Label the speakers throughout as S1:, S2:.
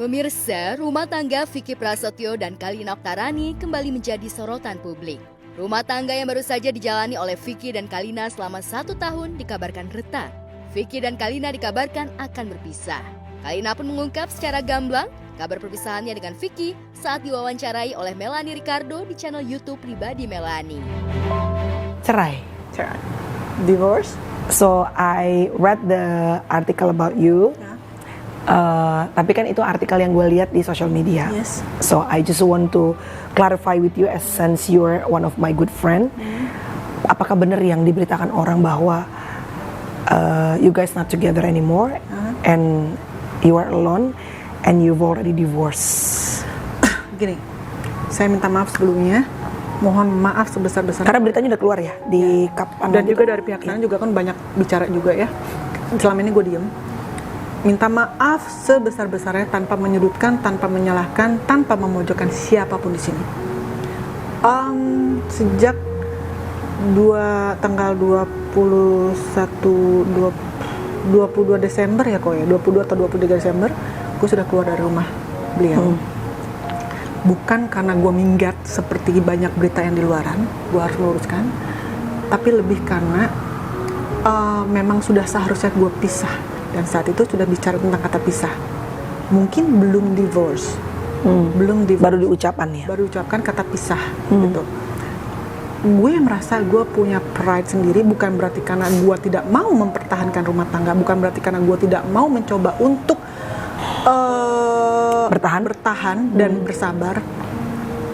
S1: Pemirsa, rumah tangga Vicky Prasetyo dan Kalina Oktarani kembali menjadi sorotan publik. Rumah tangga yang baru saja dijalani oleh Vicky dan Kalina selama 1 tahun dikabarkan retak. Vicky dan Kalina dikabarkan akan berpisah. Kalina pun mengungkap secara gamblang kabar perpisahannya dengan Vicky saat diwawancarai oleh Melanie Ricardo di channel YouTube pribadi Melanie.
S2: Cerai.
S3: Divorce?
S2: So I read the article about you. Tapi kan itu artikel yang gue lihat di social media.
S3: Yes.
S2: So I just want to clarify with you as since you're one of my good friend. Apakah benar yang diberitakan orang bahwa you guys not together anymore and you are alone and you've already divorced?
S3: Gini, saya minta maaf sebelumnya. Mohon maaf sebesar-besarnya.
S2: Karena beritanya udah keluar ya di kapan?
S3: Dan juga dari pihak sana juga kan banyak bicara juga ya. Selama ini gue diem. Minta maaf sebesar-besarnya tanpa menyudutkan, tanpa menyalahkan, tanpa memojokkan siapapun di sini. Sejak tanggal 22 Desember ya kok ya, 22 atau 23 Desember, gue sudah keluar dari rumah beliau. Bukan karena gue minggat seperti banyak berita yang di luaran, gue harus luruskan, tapi lebih karena memang sudah seharusnya gue pisah. Dan saat itu sudah bicara tentang kata pisah. Mungkin belum divorce. Belum divorce.
S2: Baru diucapkan ya?
S3: Baru diucapkan kata pisah gitu. Gue merasa gue punya pride sendiri, bukan berarti karena gue tidak mau mempertahankan rumah tangga, bukan berarti karena gue tidak mau mencoba untuk bertahan dan bersabar.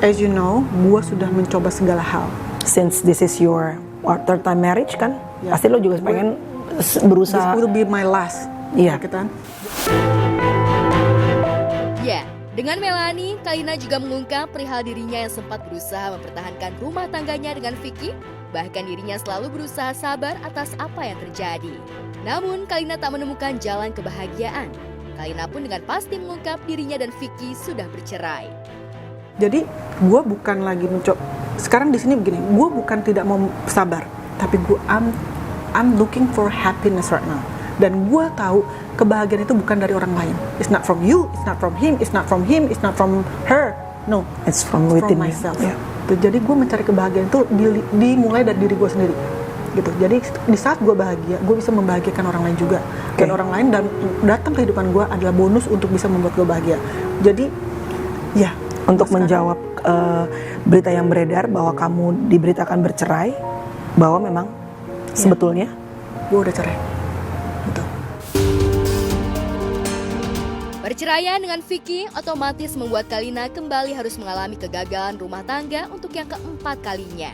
S3: As you know, gue sudah mencoba segala hal.
S2: Since this is your third time marriage kan?
S3: Ya.
S2: Pasti lo juga pengen berusaha.
S3: This will be my last.
S2: Iya.
S3: Gitu kan?
S1: Ya, dengan Melanie, Kalina juga mengungkap perihal dirinya yang sempat berusaha mempertahankan rumah tangganya dengan Vicky. Bahkan dirinya selalu berusaha sabar atas apa yang terjadi. Namun, Kalina tak menemukan jalan kebahagiaan. Kalina pun dengan pasti mengungkap dirinya dan Vicky sudah bercerai.
S3: Jadi, gue bukan lagi mencoba. Sekarang di sini begini, gue bukan tidak mau sabar, tapi I'm looking for happiness right now. Dan gue tahu kebahagiaan itu bukan dari orang lain. It's not from you, it's not from him, it's not from him, it's not from her. No,
S2: it's from within
S3: myself.
S2: Yeah.
S3: Jadi gue mencari kebahagiaan itu dimulai dari diri gue sendiri. Gitu. Jadi di saat gue bahagia, gue bisa membahagiakan orang lain juga. Dan orang lain dan datang ke kehidupan gue adalah bonus untuk bisa membuat gue bahagia. Jadi, ya.
S2: Untuk menjawab berita yang beredar bahwa kamu diberitakan bercerai, bahwa memang sebetulnya
S3: gue udah cerai. Gitu.
S1: Perceraian dengan Vicky otomatis membuat Kalina kembali harus mengalami kegagalan rumah tangga untuk yang keempat kalinya.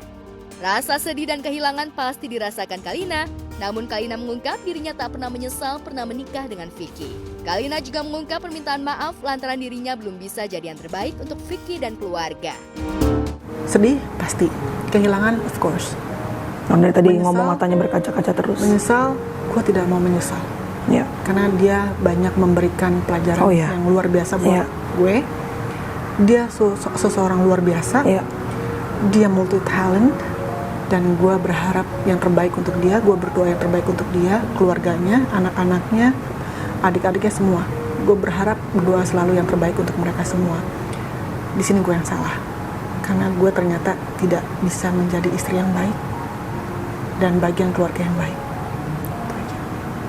S1: Rasa sedih dan kehilangan pasti dirasakan Kalina, namun Kalina mengungkap dirinya tak pernah menyesal pernah menikah dengan Vicky. Kalina juga mengungkap permintaan maaf lantaran dirinya belum bisa jadi yang terbaik untuk Vicky dan keluarga.
S3: Sedih pasti, kehilangan of course.
S2: Dari tadi
S3: Menyesal,
S2: ngomong matanya berkaca-kaca terus.
S3: Menyesal, gue tidak mau menyesal.
S2: Ya.
S3: Karena dia banyak memberikan pelajaran yang luar biasa buat gue. Dia seseorang luar biasa. Dia multi talent. Dan gue berharap yang terbaik untuk dia. Gue berdoa yang terbaik untuk dia, keluarganya, anak-anaknya, adik-adiknya semua. Gue berharap berdoa selalu yang terbaik untuk mereka semua. Di sini gue yang salah. Karena gue ternyata tidak bisa menjadi istri yang baik dan bagian keluarga yang baik.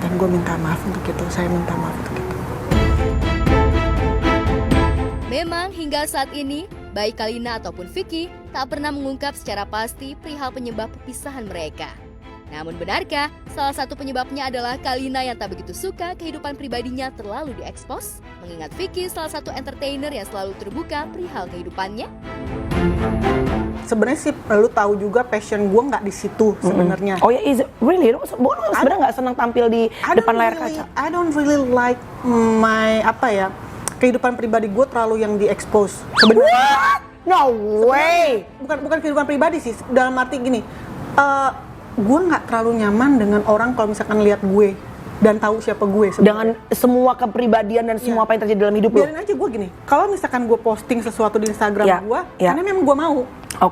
S3: Dan gue minta maaf untuk itu, saya minta maaf untuk itu.
S1: Memang hingga saat ini, baik Kalina ataupun Vicky tak pernah mengungkap secara pasti perihal penyebab perpisahan mereka. Namun benarkah salah satu penyebabnya adalah Kalina yang tak begitu suka kehidupan pribadinya terlalu diekspos? Mengingat Vicky salah satu entertainer yang selalu terbuka perihal kehidupannya?
S3: Sebenarnya sih lu tahu juga passion gue nggak di situ sebenarnya.
S2: Oh ya, is it really? Lu sebenarnya nggak senang tampil di depan layar kaca?
S3: I don't really like my kehidupan pribadi gue terlalu yang diekspos. Sebenarnya.
S2: No way.
S3: Bukan kehidupan pribadi sih. Dalam arti gini, gue nggak terlalu nyaman dengan orang kalau misalkan lihat gue dan tahu siapa gue sebenarnya.
S2: Dengan semua kepribadian dan semua apa yang terjadi dalam hidup lo.
S3: Biarin aja gue gini. Kalau misalkan gue posting sesuatu di Instagram gue, karena memang gue mau.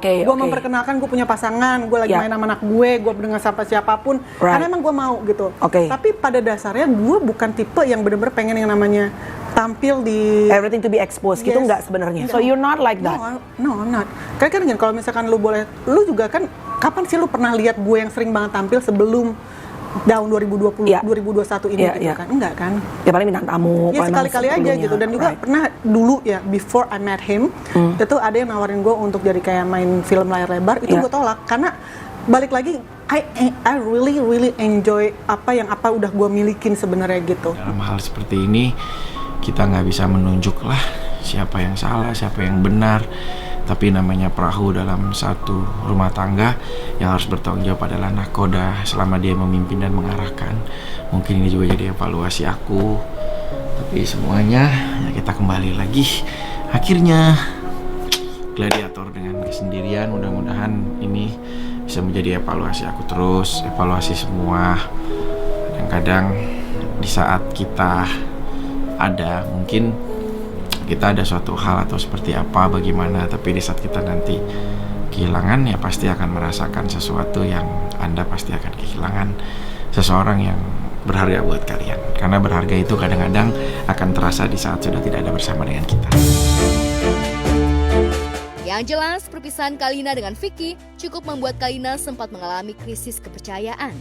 S3: Gue memperkenalkan gue punya pasangan, gue lagi main sama anak gue dengan siapapun, karena emang gue mau gitu. Tapi pada dasarnya gue bukan tipe yang bener-bener pengen yang namanya tampil di
S2: everything to be exposed gitu nggak sebenarnya. So you're not like that.
S3: No, I'm not. Kan kalau misalkan lu juga kan kapan sih lu pernah lihat gue yang sering banget tampil sebelum tahun 2020, 2021 ini gitu kan? Enggak kan?
S2: Ya paling bintang tamu.
S3: Ya sekali-kali aja gitu. Dan juga pernah dulu ya, before I met him, itu ada yang nawarin gue untuk jadi kayak main film layar lebar, itu gue tolak karena balik lagi I really enjoy apa udah gue milikin sebenarnya gitu.
S4: Dalam hal seperti ini kita nggak bisa menunjuk lah siapa yang salah, siapa yang benar. Tapi namanya perahu dalam satu rumah tangga, yang harus bertanggung jawab adalah nakoda selama dia memimpin dan mengarahkan. Mungkin ini juga jadi evaluasi aku. Tapi semuanya ya kita kembali lagi. Akhirnya gladiator dengan kesendirian. Mudah-mudahan ini bisa menjadi evaluasi aku terus, evaluasi semua. Kadang-kadang di saat kita ada, mungkin kita ada suatu hal atau seperti apa, bagaimana, tapi di saat kita nanti kehilangan, ya pasti akan merasakan sesuatu yang Anda pasti akan kehilangan seseorang yang berharga buat kalian. Karena berharga itu kadang-kadang akan terasa di saat sudah tidak ada bersama dengan kita.
S1: Yang jelas, perpisahan Kalina dengan Vicky cukup membuat Kalina sempat mengalami krisis kepercayaan.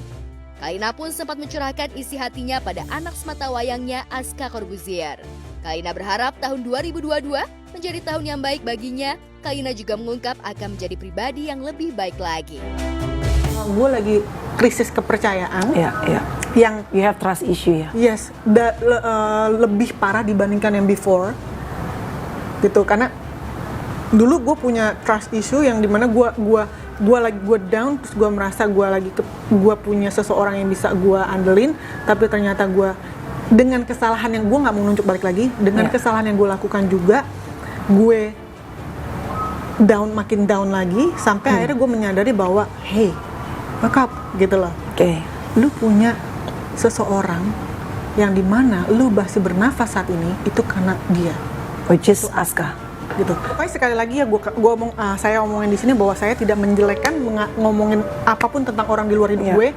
S1: Kalina pun sempat mencurahkan isi hatinya pada anak sematawayangnya Aska Corbuzier. Kalina berharap tahun 2022 menjadi tahun yang baik baginya. Kalina juga mengungkap akan menjadi pribadi yang lebih baik lagi.
S3: Gue lagi krisis kepercayaan. Yang
S2: you have trust issue ya.
S3: Yes, lebih parah dibandingkan yang before. Gitu, karena dulu gue punya trust issue yang dimana gue down, terus gue merasa gue punya seseorang yang bisa gue andelin, tapi ternyata gue dengan kesalahan yang gue nggak mau nunjuk balik lagi, dengan kesalahan yang gue lakukan juga, gue makin down lagi, sampai akhirnya gue menyadari bahwa hey, wake up gitu loh. Lu punya seseorang yang dimana lu masih bernafas saat ini itu karena dia,
S2: which is Aska.
S3: Gitu. Pokoknya sekali lagi ya saya omongin di sini bahwa saya tidak menjelekkan ngomongin apapun tentang orang di luar hidup gue.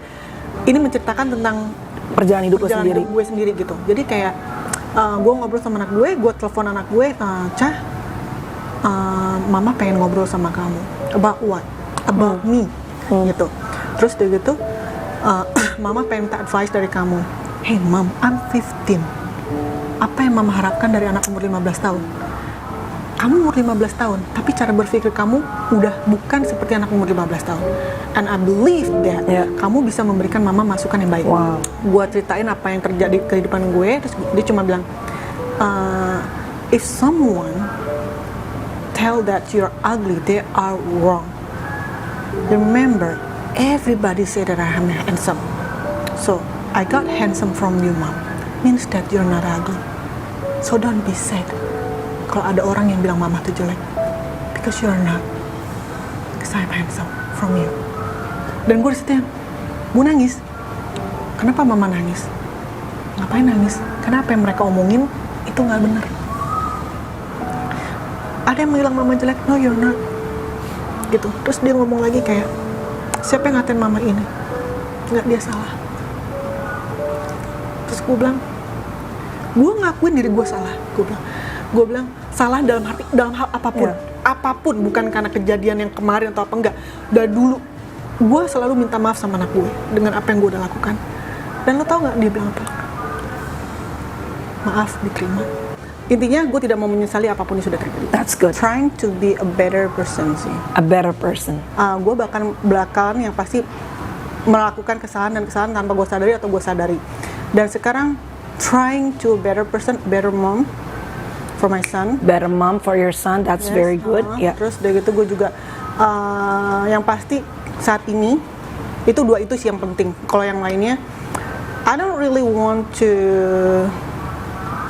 S3: Ini menceritakan tentang
S2: perjalanan hidup
S3: gue sendiri gitu. Jadi kayak gue ngobrol sama anak gue telepon anak gue, mama pengen ngobrol sama kamu. About what? About me. Gitu. Terus dia gitu, mama pengen minta advice dari kamu. Hey mom, I'm 15. Apa yang mama harapkan dari anak umur 15 tahun? Kamu umur 15 tahun, tapi cara berpikir kamu udah bukan seperti anak umur 15 tahun. And I believe that kamu bisa memberikan mama masukan yang baik. Gue ceritain apa yang terjadi di kehidupan gue, terus dia cuma bilang, if someone tell that you're ugly, they are wrong. Remember, everybody say that I am handsome. So, I got handsome from you, mom. Means that you're not ugly. So don't be sad kalau ada orang yang bilang mama tuh jelek, because you're not, because I'm handsome from you. Dan gue disitu gue nangis. Kenapa mama nangis? Ngapain nangis? Karena apa yang mereka omongin itu nggak benar. Ada yang bilang mama jelek, no you're not, gitu. Terus dia ngomong lagi kayak, siapa yang ngatain mama ini? Nggak, dia salah. Terus gue bilang, gue ngakuin diri gue salah. Gue bilang salah dalam hal apapun, bukan karena kejadian yang kemarin atau apa, enggak. Dari dulu gue selalu minta maaf sama anak gue dengan apa yang gue udah lakukan. Dan lo tau nggak dia bilang apa? Maaf, diterima. Intinya gue tidak mau menyesali apapun yang sudah terjadi.
S2: That's good.
S3: Trying to be a better person sih.
S2: A better person.
S3: Gue belakangan yang pasti melakukan kesalahan tanpa gue sadari atau gue sadari. Dan sekarang trying to a better person, better mom for my son.
S2: Better mom for your son, that's very good.
S3: Terus dari gitu gue juga yang pasti saat ini itu dua itu sih yang penting. Kalau yang lainnya, I don't really want to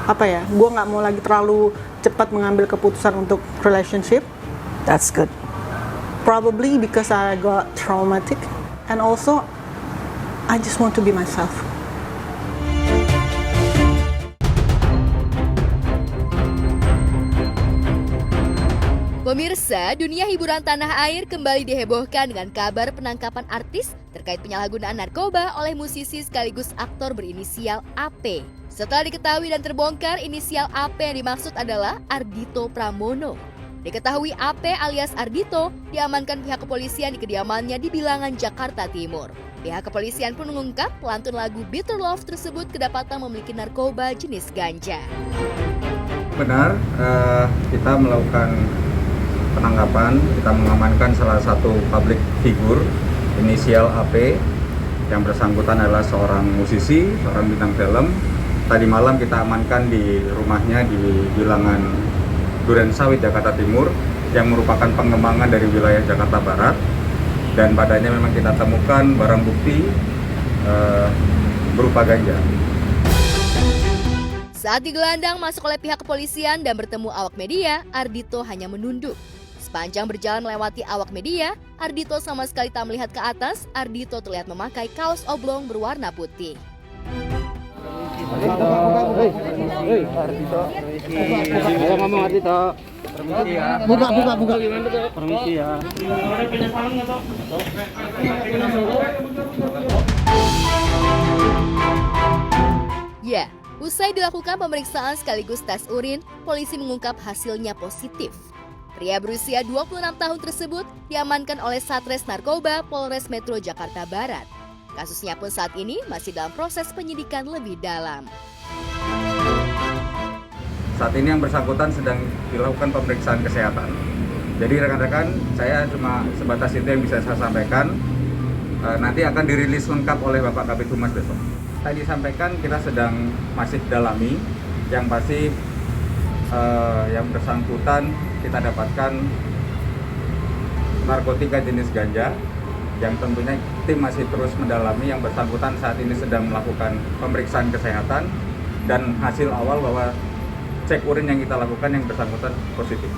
S3: gue nggak mau lagi terlalu cepat mengambil keputusan untuk relationship.
S2: That's good.
S3: Probably because I got traumatic and also I just want to be myself.
S1: Pemirsa, dunia hiburan tanah air kembali dihebohkan dengan kabar penangkapan artis terkait penyalahgunaan narkoba oleh musisi sekaligus aktor berinisial AP. Setelah diketahui dan terbongkar, inisial AP yang dimaksud adalah Ardhito Pramono. Diketahui AP alias Ardhito diamankan pihak kepolisian di kediamannya di Bilangan, Jakarta Timur. Pihak kepolisian pun mengungkap pelantun lagu Bitter Love tersebut kedapatan memiliki narkoba jenis ganja.
S5: Benar, kita melakukan penangkapan, kita mengamankan salah satu public figure inisial AP yang bersangkutan adalah seorang musisi, seorang bintang film. Tadi malam kita amankan di rumahnya di Bilangan Durensawit, Jakarta Timur, yang merupakan pengembangan dari wilayah Jakarta Barat. Dan padanya memang kita temukan barang bukti berupa ganja.
S1: Saat digelandang masuk oleh pihak kepolisian dan bertemu awak media, Ardhito hanya menunduk. Sepanjang berjalan melewati awak media, Ardhito sama sekali tak melihat ke atas. Ardhito terlihat memakai kaos oblong berwarna putih.
S6: Permisi ya.
S1: Ya, usai dilakukan pemeriksaan sekaligus tes urin, polisi mengungkap hasilnya positif. Pria berusia 26 tahun tersebut diamankan oleh Satres Narkoba Polres Metro Jakarta Barat. Kasusnya pun saat ini masih dalam proses penyidikan lebih dalam.
S5: Saat ini yang bersangkutan sedang dilakukan pemeriksaan kesehatan. Jadi rekan-rekan, saya cuma sebatas itu yang bisa saya sampaikan. Nanti akan dirilis lengkap oleh Bapak Kabid Humas besok. Tadi sampaikan kita sedang masih dalami, yang pasti yang bersangkutan kita dapatkan narkotika jenis ganja, yang tentunya tim masih terus mendalami. Yang bersangkutan saat ini sedang melakukan pemeriksaan kesehatan, dan hasil awal bahwa cek urin yang kita lakukan yang bersangkutan positif.